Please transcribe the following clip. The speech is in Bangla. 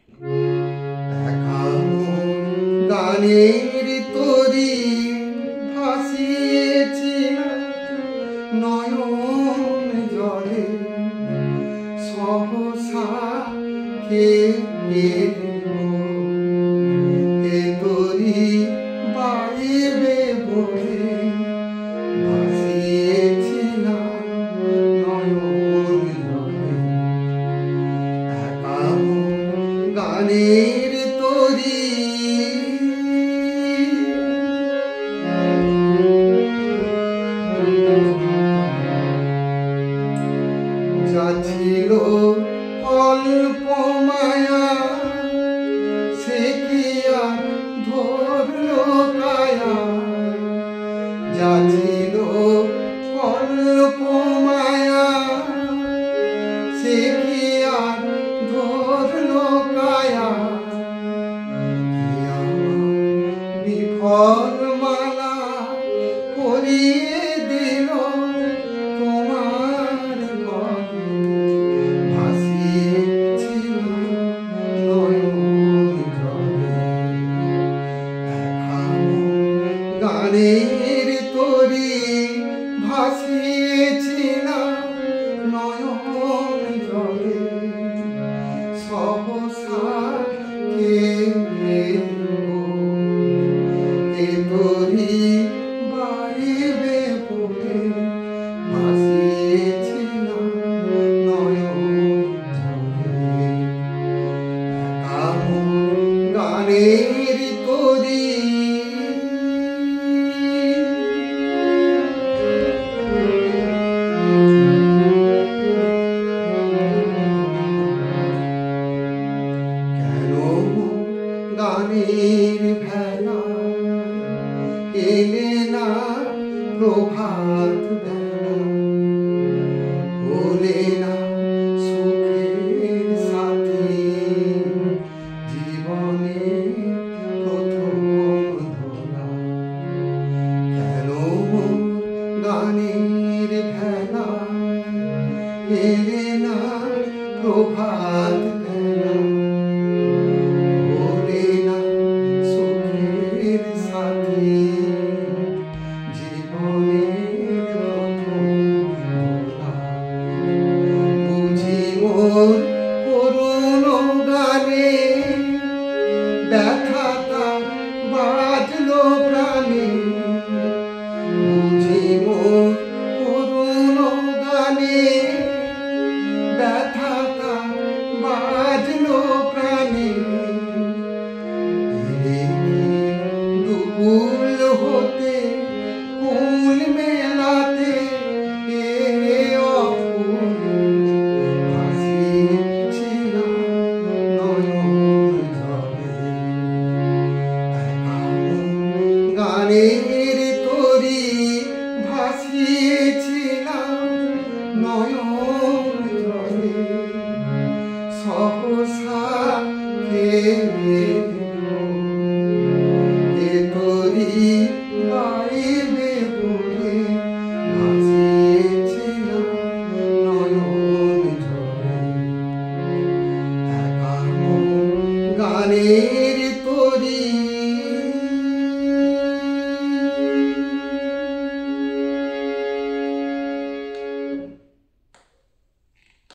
একা গানের তরি ভাসিয়েছিলাম নয়ন জলে, সহসা কে এ তরি বাইবে বলে ভাসিয়েছিলাম নয়ন জলে। একা গানের তরি যা ছিল অল্প মায়া সে কি আর ধরলো কায়া, যা ছিল অল্প মায়া সে কি আর ধরলো কায়া। বিফল মালা পরিয়ে দিল তোমার গলে, ভাসিয়েছিল নয়ন জলে। একা গানের তরি ভাসিয়েছিলাম নয়ন জলে, সহসা কে এ তরি বাইবে বলে ভাসিয়েছিলাম নয়ন জলে। একা গানের তরি গানের ভেলা এলে না প্রভাত বেলা, হলে না সুখের সাথী জীবনে প্রথম ধরা। কেন গানের ভেলা এলে না প্রভাত বেলা, সাথী জীবনের প্রথম ধরা। বুঝি মোর করুণ গানে ব্যথাটা বাজলো প্রাণে, বুঝি মোর করুণ গানে ব্যথাটা বাজলো প্রাণে। কুল হতে কুল মেলাতে এ অফুল ভাসিয়েছিলাম নয়ন জলে। একা গানের তরি ভাসিয়েছিলাম নয়ন জলে, সহসা কে